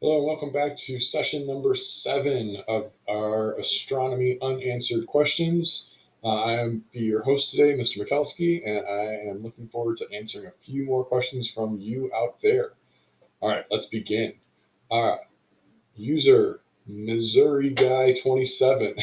Hello, and welcome back to session number 7 of our astronomy unanswered questions. I am your host today, Mr. Mikulski, and I am looking forward to answering a few more questions from you out there. All right, let's begin. All right, user Missouri Guy 27.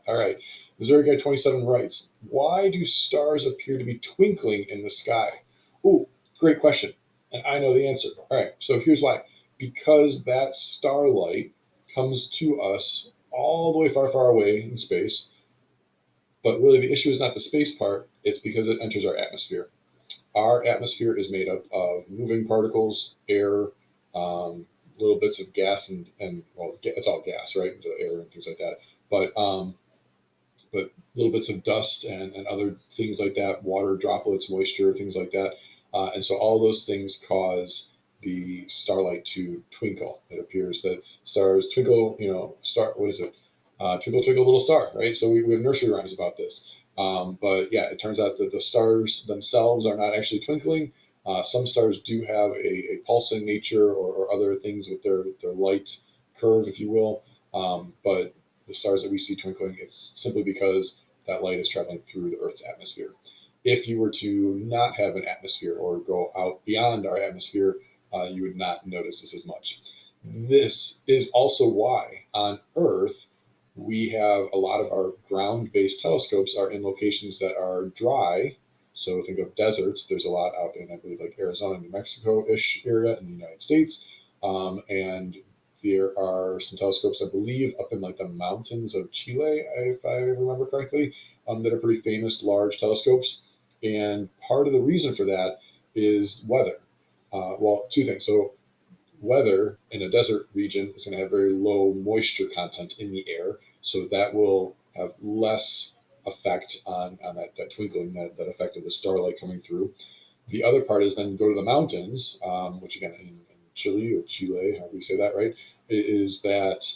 All right, Missouri Guy 27 writes, "Why do stars appear to be twinkling in the sky?" Ooh, great question. And I know the answer. All right, so here's why. Because that starlight comes to us all the way far, far away in space. But really, the issue is not the space part, it's because it enters our atmosphere. Our atmosphere is made up of moving particles, air, little bits of gas, and well, it's all gas, right? The air and things like that. But little bits of dust and other things like that, water droplets, moisture, things like that. And so all those things cause the starlight to twinkle. It appears that stars twinkle, what is it? Twinkle, twinkle, little star, right? So we have nursery rhymes about this. But yeah, it turns out that the stars themselves are not actually twinkling. Some stars do have a pulsing nature or other things with their light curve, if you will. But the stars that we see twinkling, it's simply because that light is traveling through the Earth's atmosphere. If you were to not have an atmosphere or go out beyond our atmosphere, you would not notice this as much. This is also why on Earth we have a lot of our ground-based telescopes are in locations that are dry. So think of deserts. There's a lot out in, I believe, like Arizona, New Mexico-ish area in the United States, and there are some telescopes, I believe, up in like the mountains of Chile, if I remember correctly, that are pretty famous, large telescopes. And part of the reason for that is weather. Well, two things. So weather in a desert region is going to have very low moisture content in the air, so that will have less effect on that twinkling, that effect of the starlight coming through. The other part is then go to the mountains, which again in Chile or Chile, however you say that, right, is that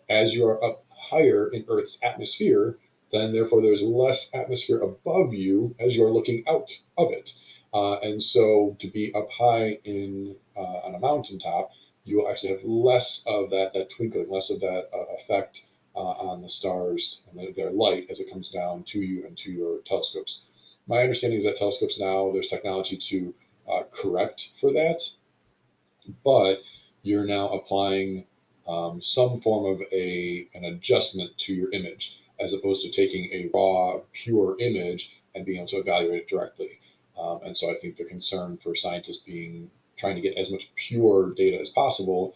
as you are up higher in Earth's atmosphere, then therefore there's less atmosphere above you as you're looking out of it. And so to be up high in on a mountaintop, you will actually have less of that twinkling, less of that effect on the stars and their light as it comes down to you and to your telescopes. My understanding is that telescopes now, there's technology to correct for that, but you're now applying some form of an adjustment to your image as opposed to taking a raw, pure image and being able to evaluate it directly. And so I think the concern for scientists being trying to get as much pure data as possible,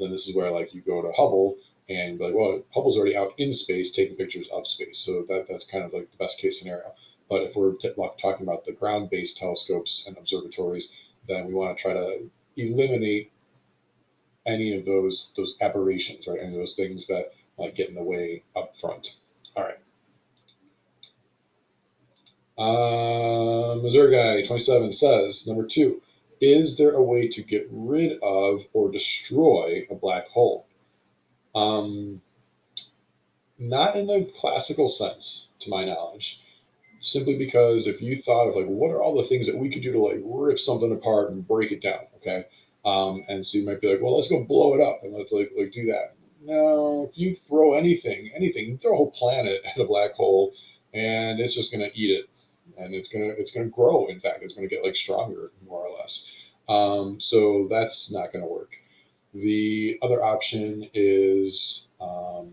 then this is where like you go to Hubble and be like, well, Hubble's already out in space taking pictures of space, so that's kind of like the best case scenario. But if we're talking about the ground-based telescopes and observatories, then we want to try to eliminate any of those aberrations, right? Any of those things that might get in the way up front. All right. Missouri Guy 27 says, number 2, is there a way to get rid of or destroy a black hole? Um, Not in the classical sense, to my knowledge. Simply because if you thought of like, what are all the things that we could do to like rip something apart and break it down, okay? And so you might be like, well, let's go blow it up and let's like do that. No, if you throw anything, you throw a whole planet at a black hole, and it's just going to eat it, and it's gonna grow. In fact, it's going to get like stronger, more or less. So that's not going to work. The other option is I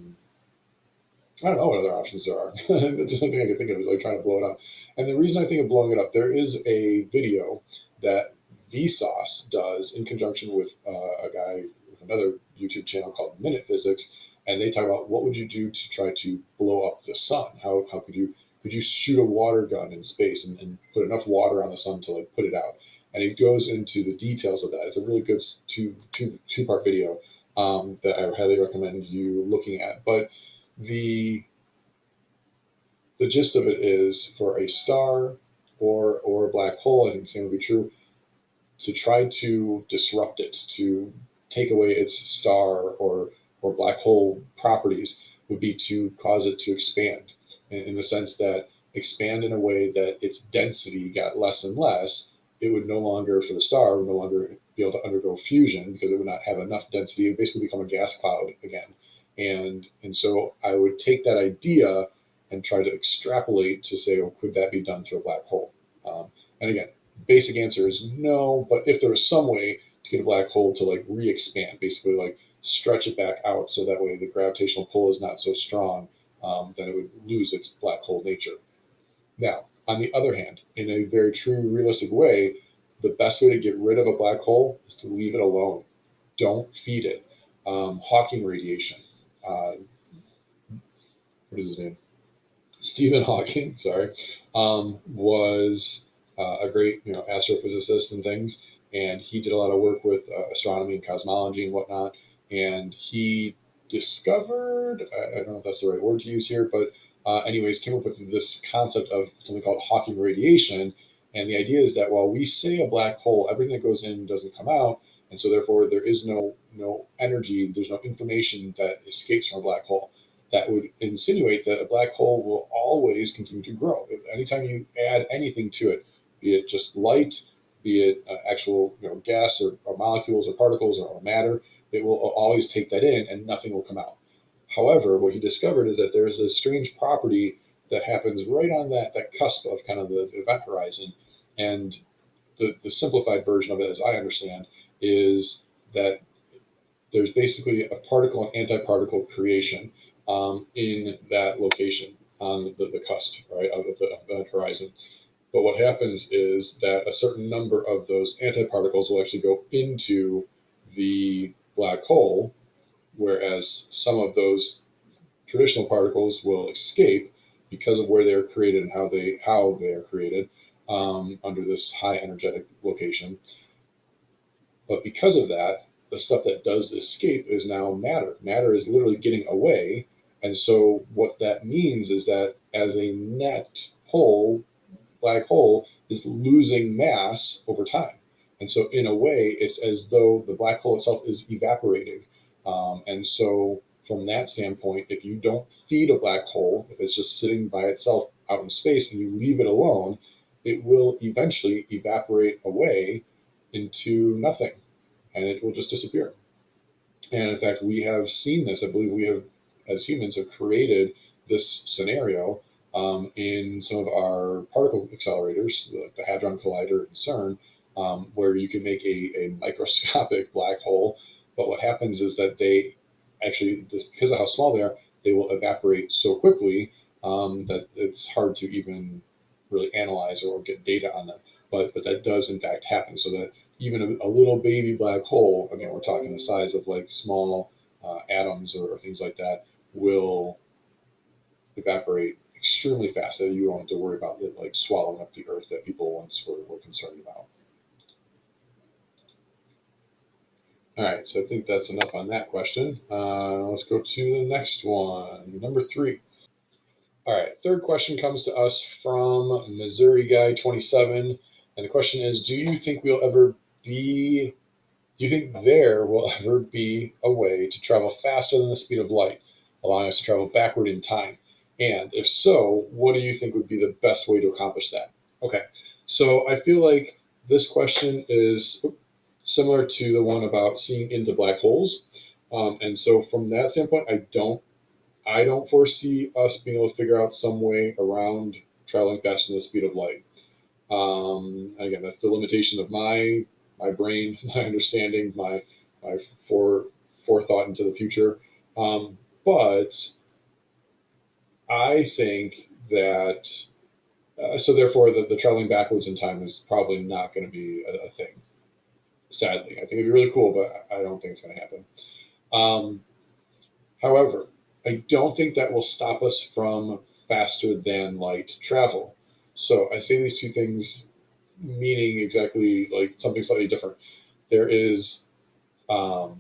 don't know what other options there are. That's the only thing I can think of is like trying to blow it up. And the reason I think of blowing it up, there is a video that Vsauce does in conjunction with a guy with another YouTube channel called Minute Physics, and they talk about what would you do to try to blow up the sun? How could you shoot a water gun in space and put enough water on the sun to like put it out? And he goes into the details of that. It's a really good two-part video that I highly recommend you looking at. But the the gist of it is for a star or a black hole, I think the same would be true, to try to disrupt it, to take away its star or black hole properties would be to cause it to expand in the sense that expand in a way that its density got less and less. It would no longer, for the star, would no longer be able to undergo fusion because it would not have enough density. It would basically become a gas cloud again. And so I would take that idea and try to extrapolate to say, oh, could that be done through a black hole? And again, basic answer is no, but if there was some way to get a black hole to like re-expand, basically like stretch it back out so that way the gravitational pull is not so strong, then it would lose its black hole nature. Now, on the other hand, in a very true, realistic way, the best way to get rid of a black hole is to leave it alone. Don't feed it. Hawking radiation. What is his name? Stephen Hawking, sorry, was a great astrophysicist and things, and he did a lot of work with astronomy and cosmology and whatnot. And he discovered, I don't know if that's the right word to use here, but anyways, came up with this concept of something called Hawking radiation. And the idea is that while we say a black hole, everything that goes in doesn't come out, and so therefore there is no energy, there's no information that escapes from a black hole. That would insinuate that a black hole will always continue to grow. Anytime you add anything to it, be it just light, be it actual gas or molecules or particles or matter, it will always take that in and nothing will come out. However, what he discovered is that there's this strange property that happens right on that cusp of kind of the event horizon. And the simplified version of it, as I understand, is that there's basically a particle and antiparticle creation in that location on the cusp, right, of the horizon. But what happens is that a certain number of those antiparticles will actually go into the black hole, whereas some of those traditional particles will escape because of where they're created and how they are created under this high energetic location. But because of that, the stuff that does escape is now matter. Matter is literally getting away. And so what that means is that as a net whole, black hole is losing mass over time. And so in a way, it's as though the black hole itself is evaporating. And so from that standpoint, if you don't feed a black hole, if it's just sitting by itself out in space and you leave it alone, it will eventually evaporate away into nothing and it will just disappear. And in fact, we have seen this. I believe we have, as humans, have created this scenario in some of our particle accelerators, the Hadron Collider in CERN, where you can make a microscopic black hole. But what happens is that they actually, because of how small they will evaporate so quickly that it's hard to even really analyze or get data on them. But that does in fact happen. So that even a little baby black hole, again, we're talking the size of like small atoms or things like that, will evaporate extremely fast. That you don't have to worry about it like swallowing up the Earth that people once were concerned about. All right, so I think that's enough on that question. Let's go to the next one, number 3. All right, third question comes to us from Missouri Guy 27, and the question is: Do you think there will ever be a way to travel faster than the speed of light, allowing us to travel backward in time? And if so, what do you think would be the best way to accomplish that? Okay, so I feel like this question is similar to the one about seeing into black holes. And so from that standpoint, I don't foresee us being able to figure out some way around traveling faster than the speed of light. Again, that's the limitation of my brain, my understanding, my forethought into the future. But I think that so therefore the traveling backwards in time is probably not going to be a thing. Sadly, I think it'd be really cool, but I don't think it's going to happen. Um, However, I don't think that will stop us from faster than light travel. So I say these two things meaning exactly like something slightly different. There is, have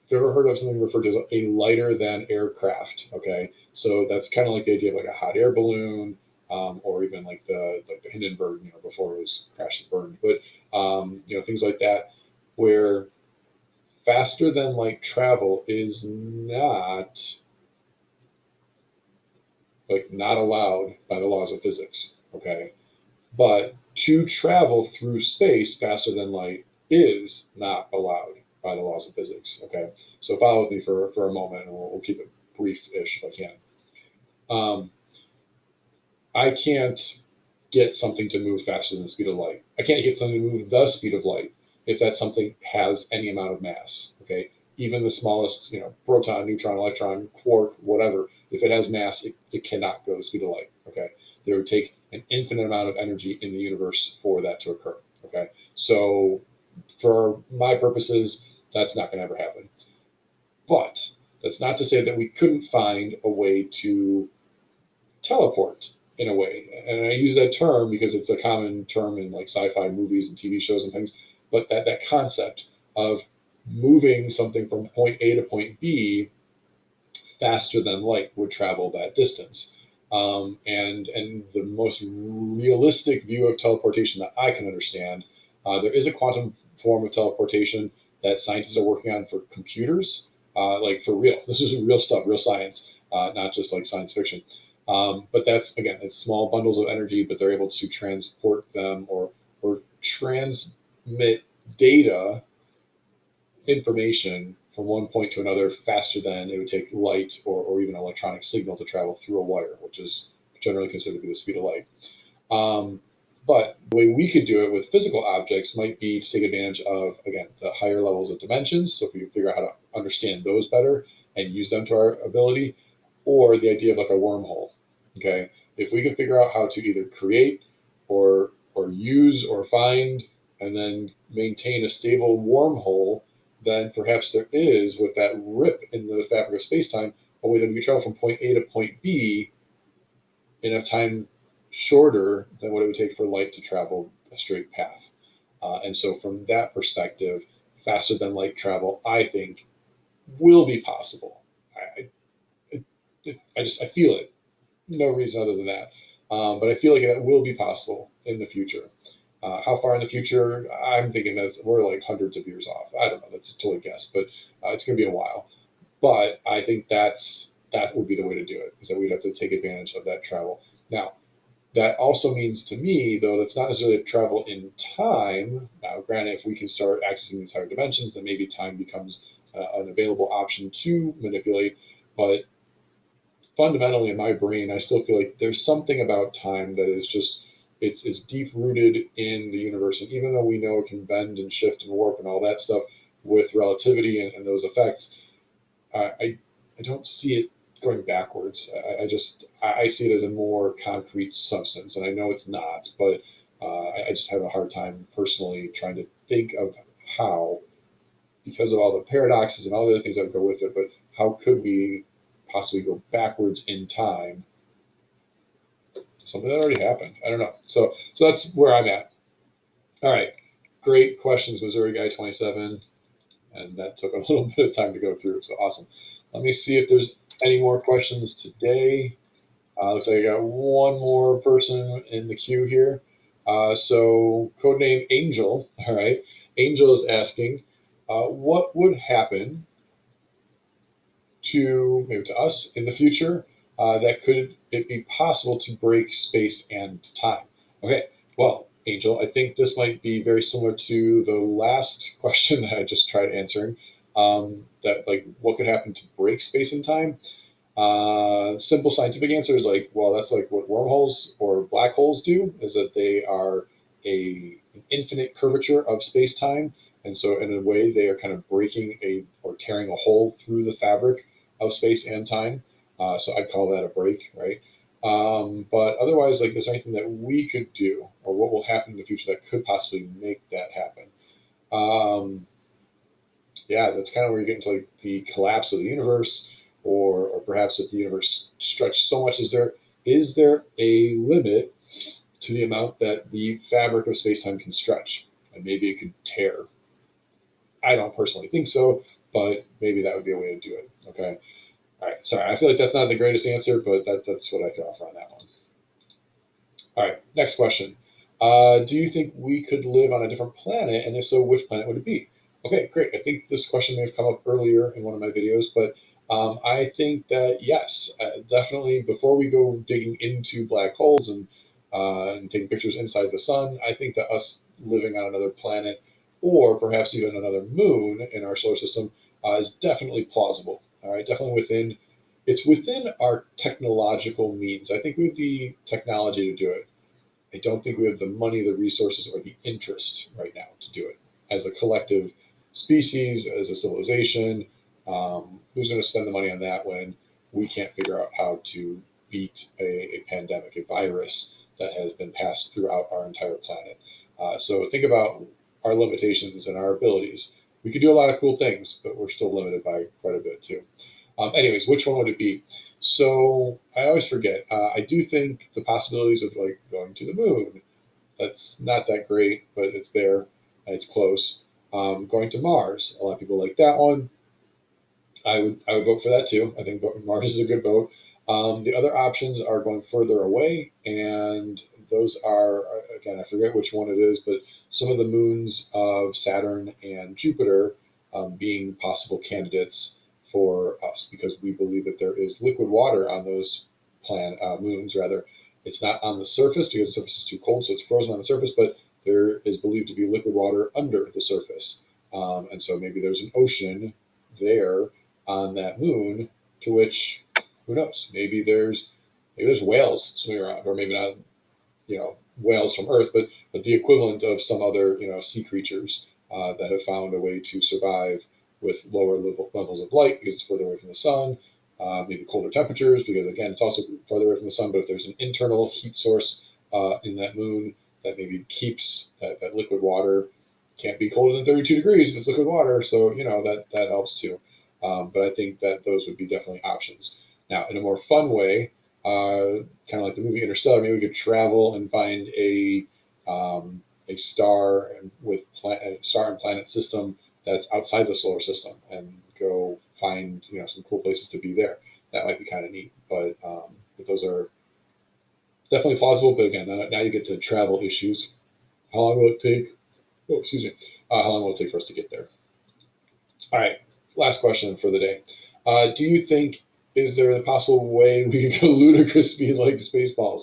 you ever heard of something referred to as a lighter than aircraft? Okay, so that's kind of like the idea of like a hot air balloon, or even like the Hindenburg, before it was crashed and burned, but things like that, where faster than light travel is not allowed by the laws of physics. Okay, but to travel through space faster than light is not allowed by the laws of physics. Okay, so follow with me for a moment, and we'll keep it brief-ish if I can. I can't get something to move faster than the speed of light. I can't get something to move the speed of light if that something has any amount of mass. Okay, even the smallest, proton, neutron, electron, quark, whatever. If it has mass, it cannot go the speed of light. Okay, there would take an infinite amount of energy in the universe for that to occur. Okay, so for my purposes, that's not going to ever happen. But that's not to say that we couldn't find a way to teleport in a way. And I use that term because it's a common term in like sci-fi movies and TV shows and things. But that concept of moving something from point A to point B faster than light would travel that distance. And the most realistic view of teleportation that I can understand, there is a quantum form of teleportation that scientists are working on for computers, like for real. This is real stuff, real science, not just like science fiction. But that's again, it's small bundles of energy, but they're able to transport them or transmit data information from one point to another faster than it would take light or even electronic signal to travel through a wire, which is generally considered to be the speed of light. Um, but the way we could do it with physical objects might be to take advantage of, again, the higher levels of dimensions. So if we can figure out how to understand those better and use them to our ability, or the idea of like a wormhole. Okay. If we can figure out how to either create or use or find and then maintain a stable wormhole, then perhaps there is, with that rip in the fabric of space-time, a way that we can travel from point A to point B in a time shorter than what it would take for light to travel a straight path. And so, from that perspective, faster than light travel, I think, will be possible. I feel it. No reason other than that. But I feel like that will be possible in the future. How far in the future? I'm thinking that we're like hundreds of years off. I don't know. That's a total guess, but it's going to be a while. But I think that would be the way to do it. Is that we'd have to take advantage of that travel. Now, that also means to me, though, that's not necessarily travel in time. Now, granted, if we can start accessing these higher dimensions, then maybe time becomes an available option to manipulate. But fundamentally, in my brain, I still feel like there's something about time that is just it's deep rooted in the universe. And even though we know it can bend and shift and warp and all that stuff with relativity and those effects, I don't see it going backwards. I see it as a more concrete substance, and I know it's not, but I just have a hard time personally trying to think of how, because of all the paradoxes and all the other things that go with it. But how could we possibly go backwards in time? Something that already happened. I don't know. So that's where I'm at. All right, great questions, Missouri Guy 27, and that took a little bit of time to go through. So awesome. Let me see if there's any more questions today. Looks like I got one more person in the queue here. So, codename Angel. All right. Angel is asking, what would happen to maybe to us in the future that could it be possible to break space and time? Okay. Well, Angel, I think this might be very similar to the last question that I just tried answering. That like what could happen to break space and time? Simple scientific answer is like, well, that's like what wormholes or black holes do, is that they are an infinite curvature of space time. And so, in a way, they are kind of breaking or tearing a hole through the fabric of space and time. So, I'd call that a break, right? But otherwise, like, is there anything that we could do, or what will happen in the future that could possibly make that happen? Yeah, that's kind of where you get into like the collapse of the universe, or perhaps if the universe stretched so much, is there a limit to the amount that the fabric of space-time can stretch, and maybe it could tear? I don't personally think so, but maybe that would be a way to do it. Okay. All right. Sorry, I feel like that's not the greatest answer, but that's what I can offer on that one. All right. Next question. Do you think we could live on a different planet? And if so, which planet would it be? Okay, great. I think this question may have come up earlier in one of my videos, but I think that yes, definitely before we go digging into black holes and taking pictures inside the sun, I think that us living on another planet or perhaps even another moon in our solar system is definitely plausible. All right, definitely within our technological means. I think we have the technology to do it. I don't think we have the money, the resources, or the interest right now to do it as a collective species, as a civilization. Who's going to spend the money on that when we can't figure out how to beat a pandemic, a virus that has been passed throughout our entire planet? So think about our limitations and our abilities. We could do a lot of cool things, but we're still limited by quite a bit too. Anyways, which one would it be? So I always forget. I do think the possibilities of like going to the moon, that's not that great, but it's there. It's close. Going to Mars, a lot of people like that one. I would vote for that too. I think Mars is a good vote. The other options are going further away, and those are again I forget which one it is, but some of the moons of Saturn and Jupiter being possible candidates for us because we believe that there is liquid water on those moons. Rather, it's not on the surface because the surface is too cold, so it's frozen on the surface, but there is believed to be liquid water under the surface, and so maybe there's an ocean there on that moon, to which who knows? Maybe there's whales swimming around, or maybe not, whales from Earth, but the equivalent of some other sea creatures that have found a way to survive with lower levels of light because it's further away from the sun. Maybe colder temperatures because again it's also farther away from the sun. But if there's an internal heat source in that moon that maybe keeps that liquid water, can't be colder than 32 degrees if it's liquid water, so that helps too. But I think that those would be definitely options. Now, in a more fun way, kind of like the movie Interstellar, maybe we could travel and find a star with a star and planet system that's outside the solar system and go find some cool places to be there. That might be kind of neat. But those are definitely plausible. But again, now you get to travel issues. How long will it take? Oh, excuse me. How long will it take for us to get there? All right, last question for the day. Do you think is there a possible way we could go ludicrous speed like Spaceballs?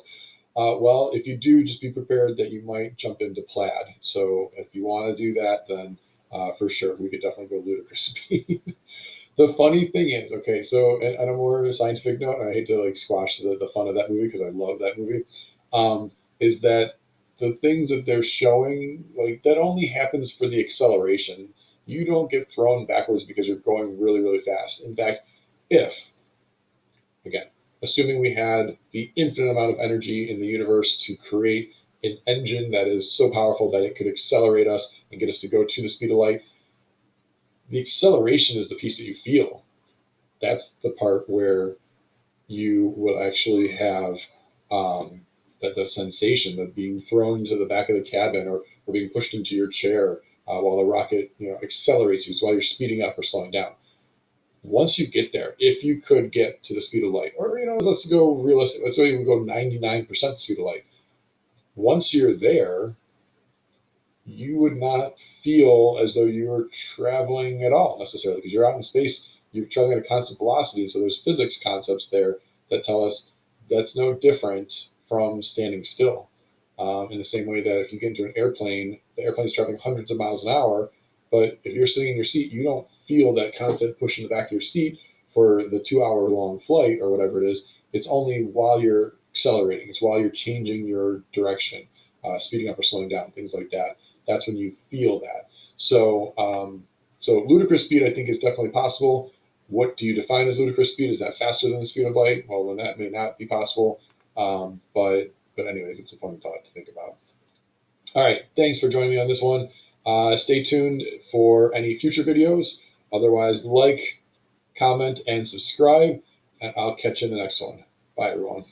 Well, if you do, just be prepared that you might jump into plaid. So if you want to do that, then for sure we could definitely go ludicrous speed. The funny thing is, okay, so and on a more scientific note, and I hate to like squash the fun of that movie because I love that movie, is that the things that they're showing, like that only happens for the acceleration. You don't get thrown backwards because you're going really, really fast. In fact, if, again, assuming we had the infinite amount of energy in the universe to create an engine that is so powerful that it could accelerate us and get us to go to the speed of light, the acceleration is the piece that you feel. That's the part where you will actually have the sensation of being thrown into the back of the cabin or being pushed into your chair while the rocket accelerates you. So while you're speeding up or slowing down. Once you get there, if you could get to the speed of light, or let's go realistic, let's say we go 99% the speed of light. Once you're there, you would not feel as though you were traveling at all necessarily because you're out in space, you're traveling at a constant velocity. So there's physics concepts there that tell us that's no different from standing still. In the same way that if you get into an airplane, the airplane's traveling hundreds of miles an hour, but if you're sitting in your seat, you don't feel that constant push in the back of your seat for the 2 hour long flight or whatever it is. It's only while you're accelerating, it's while you're changing your direction, speeding up or slowing down, things like that. That's when you feel that. So ludicrous speed, I think, is definitely possible. What do you define as ludicrous speed? Is that faster than the speed of light? Well, then that may not be possible. But anyways, it's a fun thought to think about. All right, thanks for joining me on this one. Stay tuned for any future videos. Otherwise, like, comment, and subscribe, and I'll catch you in the next one. Bye, everyone.